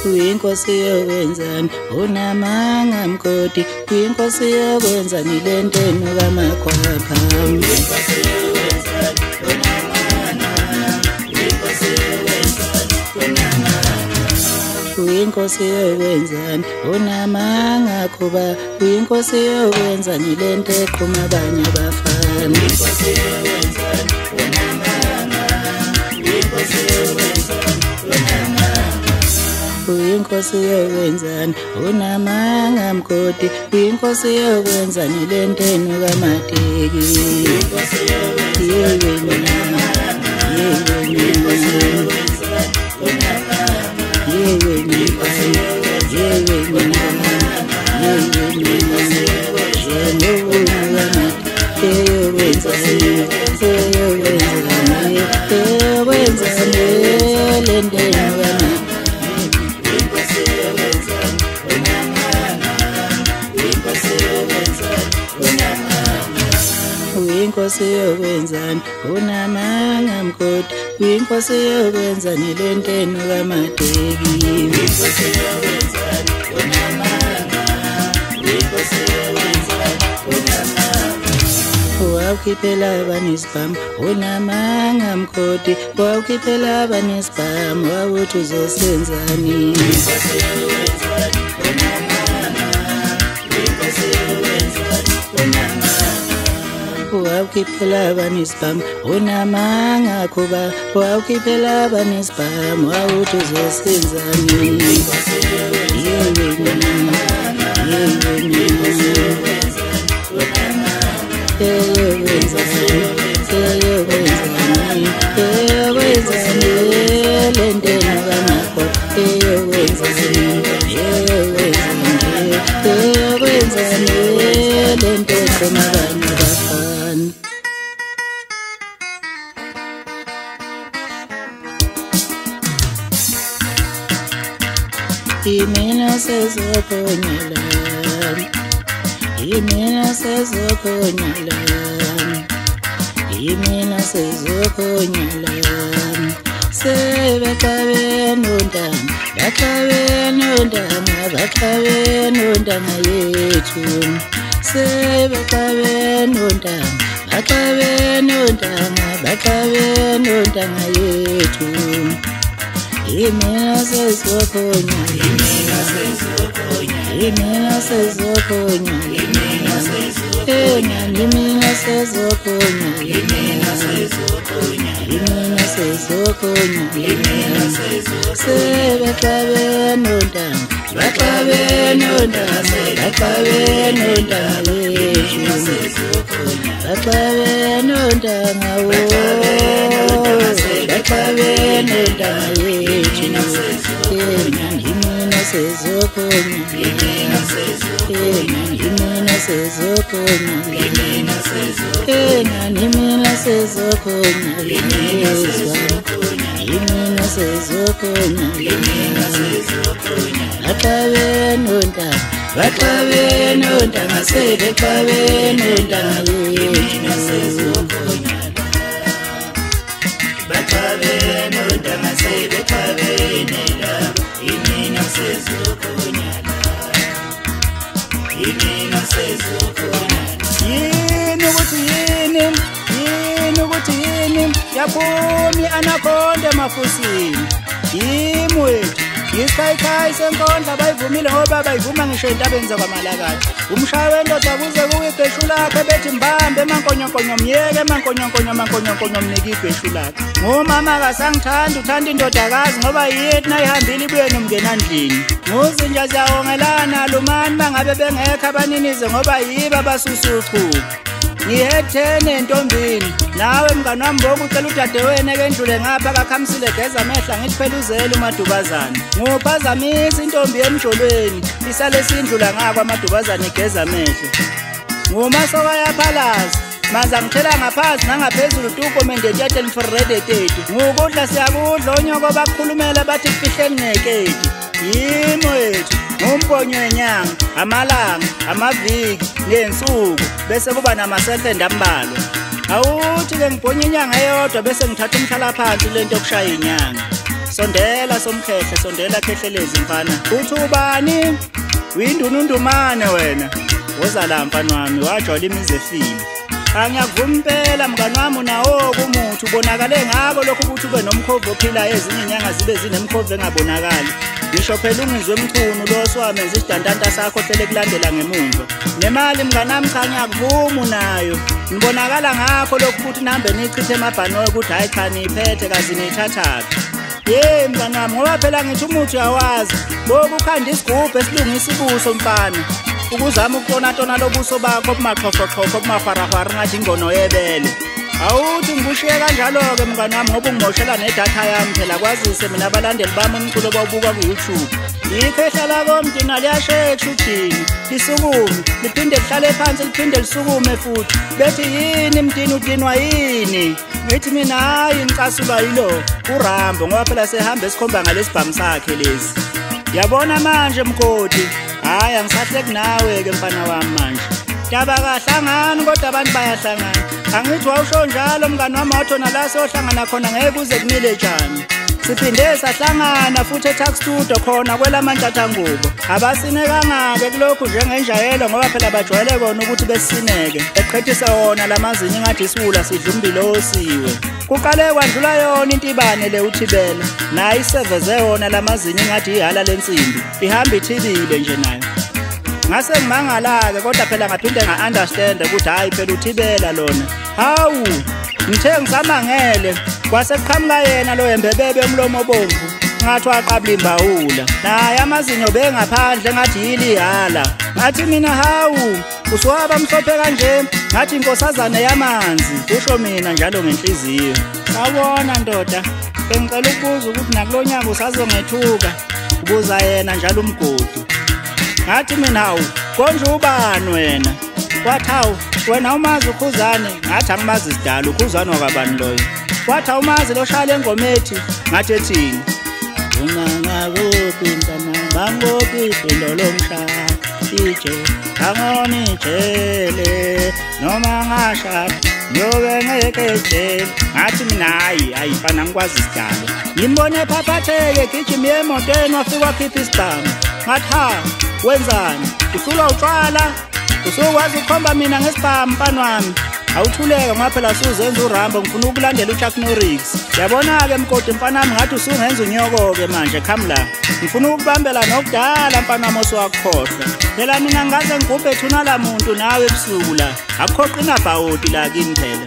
uyinkosi yokwenzani unamanga mgodi uyinkosi yokwenzani lentenu kamakhwapha uyinkosi yokwenzani unamanga uyinkosi yokwenzani unamanga uyinkosi yokwenzani unamanga kuba uyinkosi yokwenzani lento eqhuma abanye abafana uyinkosi yokwenzani unamanga uyinkosi yokwenzani uyinkosi yokwenzani unamanga mgodi uyinkosi yokwenzani lentenu kamateki uyinkosi yokwenzani uyinkosi yokwenzani unamanga mgodi uyinkosi yokwenzani lentenu kamateki uyinkosi yokwenzani unamanga uyinkosi yokwenzani unamanga wawukhiphela abanesibhamu unamanga mgodi wawukhiphela abanesibhamu wawuthi uzosenzani uyinkosi yokwenzani unamanga uyinkosi yokwenzani unamanga wawukhiphela abanesibhamu unamanga kuba wawukhiphela abanesibhamu wawuthi uzosenzani Imina sezokonyala Imina sezokonyala Imina sezokonyala Sebekabe nondanga bakabe nondanga bakabe nondanga yethu Sebekabe nondanga bakabe nondanga bakabe nondanga yethu Imina sezokonyala Imina sezokonyala Imina sezokonyala Imina sezokonyala Imina sezokonyala Imina sezokonyala Imina sezokonyala Imina sezokonyala sebekabe nondanga bakabe nondanga bakabe nondanga Imina sezokonyala bakabe nondanga bakabe nondanga Imina sezokonyala Imina sezokonyala Imina sezokonyala Imina sezokonyala Imina sezokonyala Imina sezokonyala Imina sezokonyala Imina sezokonyala Imina sezokonyala bakabe nondanga bakabe nondanga sebekabe nondanga Imina sezokonyala bakabe nondanga sebekabe nondanga Imina sezokonyala Imina sezokonyala yini ukuthi yini yaphumi anakhonde emafusini yimwe Yisikayi senkondla bayivumile ngoba bayivuma ngisho entabeni zakwaMalakatha umshaye wendoda kuze kuwe ibheshu lakhe bethi mbambe emankonyokonyo myeke emankonyokonyo mnike ibheshu lakhe ngomama kasangithanda uthanda indodakazi ngoba yithi nayihambile ibuye nomngenandlini nguzinja ziyawongelana lumani bangabe bengekho abaninize ngoba yiba basusuchu ngiyethene entombini nawe mngani wami bonke ucela udadewenu ekendlule ngapha kakhamisile geza amehla ngithi phela uzele umadubazana nguphazamisa intombi emjolweni isale sindlula ngakho amadubazana igeza amehlo ngumasoka yaphalaza manza ngithela ngaphansi nangaphezulu tukomende ntethe for red tete ngukudla siyakudla onyoko bakukhulumela bathi kufihleni ngekeki yimo wethu ngumbonyo wenyanga amalanga amaviki nensuku bese kuba namasekenda ambalwa awuthi ke ngibonye inyanga eyodwa bese ngithatha umhlala phansi lento okushaya inyanga sondela somkhehle sondela khehlelezi mfana uthi ubani uyindunundumane wena wozala mfana wami wajwayela imizefile angiyakuvuma impela mngani wami nawo kumuthi ubonakale ngako lokho ukuthi ube nomkhovu ophila ezinye inyanga zibe zinemkhovu engabonakali ngisho phela ungizwe emkhunu lo swamenza isidantanta sakho hlele kulandela ngemuva nemali mngani wami cha ngiyakuvuma unayo nibonakala ngakho lokho ukuthi nihambe nichithe emabhanoyi ukuthi hayi cha niyiphethe kazi niyithathaphi mngani wami ngoba phela ngithi umuthi uyawazi boku ukhanda isigubhu esilungisa ibuso mfana ukuzama ukutonatona lobuso bakho obumaxhoxhoxhoxho obumahwarahwara ngathi ingono yebele awuthi ngibushiye kanjalo-ke mngani wami ngoba ungimoshela nedatha yami phela kwazise mina abalandeli bami umculo bawubuka ku-YouTube yikho ehlala komdina liyashesha udini lisukume liphinde lihlale phansi liphinde lisukume futhi bethi yini mdini udinwa yini ngithi mina hayi ngicasulwa yilo uRambo ngoba phela sehamba esikhomba ngalesibhamu sakhe lezi yabona manje mkhoti hayi angisahleki nawe-ke mfana wami manje daba kahlangani kodwa abantu bayahlangana angithi wawusho njalo mngani wami wathona la siyohlangana khona ngeke kuze kumile njani siphinde sahlangana futhi eTax Studio khona kwelamantshathangubo abasinekanga-ke kulokhu njengenjayelo ngoba phela bajwayele kona ukuthi besisineke eqhethisa wona lamazinyo ngathi isiwula sidla umbilo osiwe kuqale kwandlula yona intibane le uthibela naye iseveze wona lamazinyo ngathi ihala lensimbi ihamba ithibile nje nayo ngase ngimangala-ke kodwa phela ngaphinde nga-understand ukuthi hhayi phela uthibela lona hawu ngithe ngisamangele kwase kuqhamuka yena lo embebebe umlomo obomvu ngathi waqabula imbawula naye amazinyo bengaphandle ngathi yilihala ngathi mina hawu usuwaba mhlophe kanje ngathi inkosazane yamanzi kusho mina njalo ngenhliziyo sawubona ndoda bengicela ukubuza ukuthi nakulo nyaka usazongethuka ubuza yena njalo umgodi ngathi mina hawu konje ubani wena wathi hawu wena umazi ukhuzane ngathi angimazi isidala ukhuzane wakabani loyo wathi awumazi loshaya lengomethi ngathi ethini ungangakuphi mntana bangophi iphilo lomshaya ije angoni ijele noma ngashada ngiyobe ngeke ejele ngathi mina hayi mfana ngikwazi isidala ngimbone phaphatheke gijima emotweni wafika wakhipha isibhamu ngathi ha wenzani usulwa utshwala usukwazi ukukhomba mina ngesibhamu mfana wami awuthuleke ngoba phela suzenza uRambo ngifuna ukulandela uChuck Norris yabona-ke mkoti mfana wami ngathi usungenza unyoko-ke manje khami la ngifuna ukubambela nokudala mfana wami oswakukhohlwa phela mina ngaze ngigubhe ethuna la muntu nawe ebusuku la akukhoqa inabhawodi la kimi phela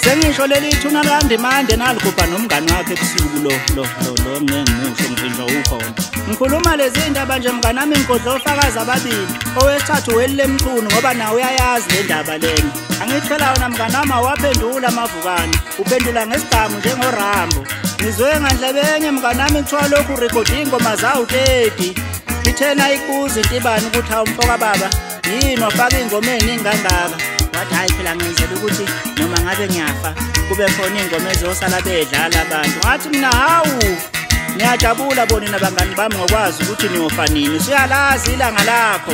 sengisho leli thuna landimande naligubha nomngani wakhe ebusuku lo ngengimusho ngivinjwa ukhona ngikhuluma lezi ndaba nje mngani wami ngigodla ofakazi ababili owesithathu welile emchunu ngoba nawe uyayazi le ndaba lena angithela wona mngani wami awaphendula amavukane uphendula ngesibhamu njengoRambo ngizwe ngandlebenye mngani wami kuthiwa lokhu urekhode ingoma zawu-30 ithena ikuza intibane ukuthi hawu mfoka baba yini wafaka iy'ngoma ey'ningi kangaka wathi hhayi phela ngenzela ukuthi noma ngabe ngiyafa kube khona iy'ngoma ezosala bedlala abantu ngathi mina hawu ngiyajabula bonina bangani bami ngokwazi ukuthi niyofa nini usuyalazi ilanga lakho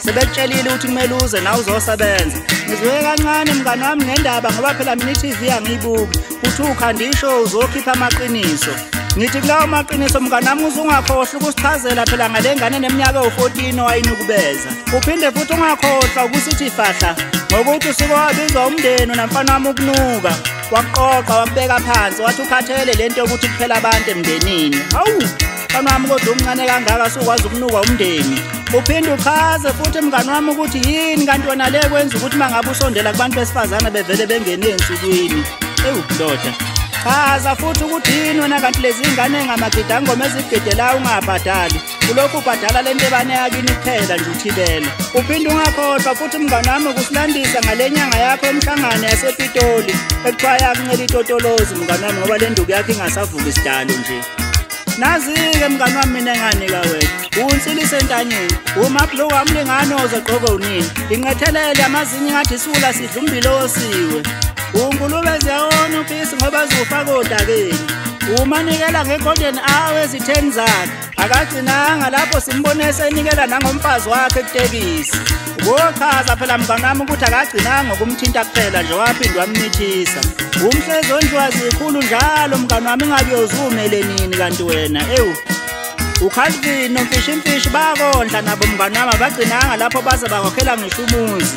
sebekutshelile ukuthi kumele uze nawe uzosebenza ngizwe kancane mngani wami ngendaba ngoba phela mina i-TV angiyibuki kuthi ukhanda ishow uzokhipha amaqiniso ngithi kulawo maqiniso mngani wami uzungakhohlwa ukusichazela phela ngale ngane eneminyaka ewu-14 owayinikubeza uphinde futhi ungakhohlwa ukusithi fahla ngokuthi usuke wabizwa umndeni namfana wami ukunuka waqoqa wakubeka phansi wathi ukhathele lento yokuthi kuphela abantu emndenini hawu mfana wami kodwa umncane kangaka sukwazi ukunuka umndeni uphinde uchaze futhi mngani wami ukuthi yini kanti wena le kwenza ukuthi uma ngabe usondela kubantu besifazane bevele bengene ey'nsukwini ndoda chaza futhi ukuthi yini wena kanti lezi ngane engamagidangoma ezigidela ungabhadali ulokhu ubhadala lento ebane yakini kuphela nje uthibela uphinde ungakhohlwa futhi mngani wami ukusilandisa ngale nyanga yakho emhlangano yasePitoli ekuthiwa yakuncela itotolozi mngani wami ngoba le nduku yakho ingasavuka isidalo nje nazi-ke mngani wami mina enganika wena unsilise entanyeni umabhuluku wamlingane ozogqoke unini inqethelele amazinyo ngathi isiwula sidla umbilo osiwe ungulube ziyawona uphisi ngoba ziwufaka odakeni umanikela nge-golden hour ezitheni zakhe akagcinanga lapho simbone senikela nangomfazi wakhe kutekisi. Wochaza phela mngani wami ukuthi akagcinanga ngokumthinta kuphela nje waphindwa wamnithisa. Umhlezi ondliwazi ikhulu njalo mngani wami ingabe uyozumele nini kanti wena uKalvin nomfishimfishi bakondla nabo mngani wami abagcinanga lapho baze bakhokhela ngisho umuzi.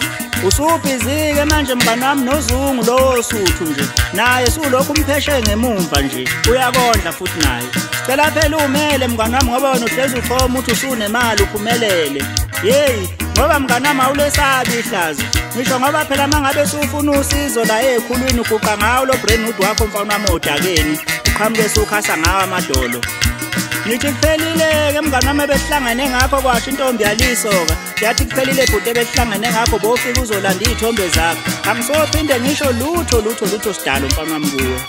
Usubhizi-ke manje mngani wami noZungu lo Suthu nje naye sulokhu umpheshe ngemumva nje uyakondla futhi naye. Cela phela umele mngani wami ngoba wena uhlezi uthoma uthi usunemali uphumelele. Yeyi ngoba mngani wami awulesabi ihlazo ngisho ngoba phela mangabe sufuna usizo la ekhulwini uguqa ngawo lo Brentwood wakho mfana wami odakeni uqhamuke sukhasa ngawo amadolo. Ngithi kuphelile-ke mngani wami ebesihlangene ngakho kwasho intombi yalisoka yathi kuphelile bhuti ebesihlangene ngakho bofika uzolanda iy'thombe zakho angisophinde ngisho lutho sidalo mfana wami kuwe.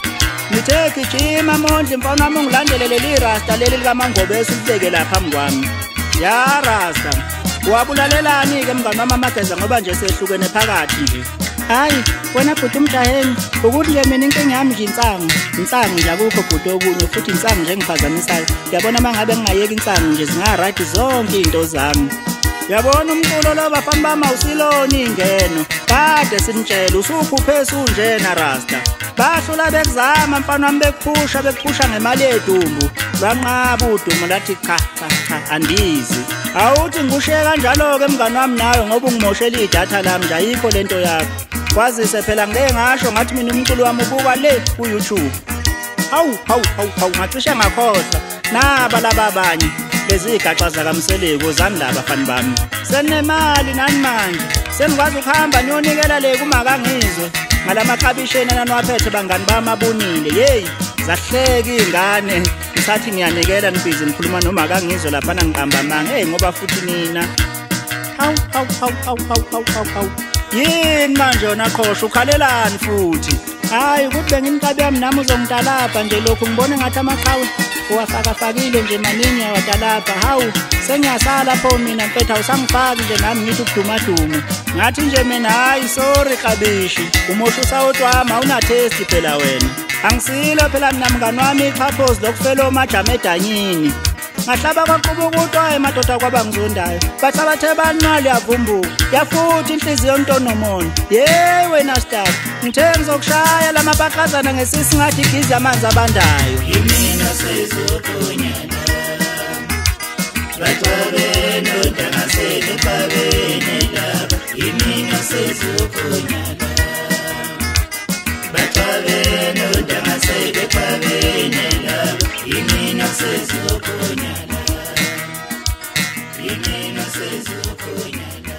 Ngithe gijima Mondli mfana wami ungilandele leli rasta leli likaMangobese ulibeke lapha phambi kwami. Ya rasta wabulalelani-ke mngani wami amageza ngoba nje sehlukene phakathi nje. Hayi wena bhuti umjaheni ukuthi nje mina inkinga yami nje insangu nje akukho bhuti okunye futhi insangu nje engiphazamisayo. Uyabona uma ngabe ngingayeki insangu nje zinga-right zonke iy'nto zami. Uyabona umculo lo bafana bami awusilona ingeno kade sinitshela usuphuphe sunjena rasta. Bahlula bekuzama mfana wami bekuphusha ngemali yedumbu lwanqaba udumo lathi cha andizi. Awuthi ngikushiye kanjalo-ke mngani wami nawe ngoba ungimoshela idatha lami nje ayikho lento yakho. Kwazise phela ngeke ngasho ngathi mina umculo wami ubuka le ku-YouTube. Hawu ngacishe ngakhohlwa naba laba abanye lezi gaxa zakamseleko zandaba bafana bami. Senemali nani manje sengikwazi ukuhamba niyonikela le kumakangizwe ngalamakhabisheni ananiwaphethe bangani bami abunile. Yeyi zahleka iy'ngane ngisathi ngiyanikela nibhizi nikhuluma noma akangizwe laphana ngiqamba amanga ngoba futhi nina hawu yini manje yona qhosha ukhalelani futhi. Hayi ukuthi benginikabi yami nami uzongitalapha nje lokhu ngibone ngathi amaqhawe uwafakafakile nje maningi yawatalapha. Hawu sengiyasala pho mina mfethu awusangifaki nje nami ngithi ukudumaduma ngathi nje mina hayi sorry Kabishi umosha usawuthi wami awunathesti phela wena. Angisilo phela mina mngani wami ipurpose lokufela omajama edanyini ngahlaba kwaquba ukuthi hayi madoda kwaba ngizondayo bathabathe banali yavumbuka yafuthi inhliziyo ntonomona. Yeyi wena star ngithe ngizokushaya lamabaqazana ngesisi ngathi igiza amanzi abandayo. Yimina sezokonyana Batwabene udangasele pabene laba. Yimina sezokonyana Batwabene udangasele pabene laba. Yimina sezokonyana Yimina sezokonyana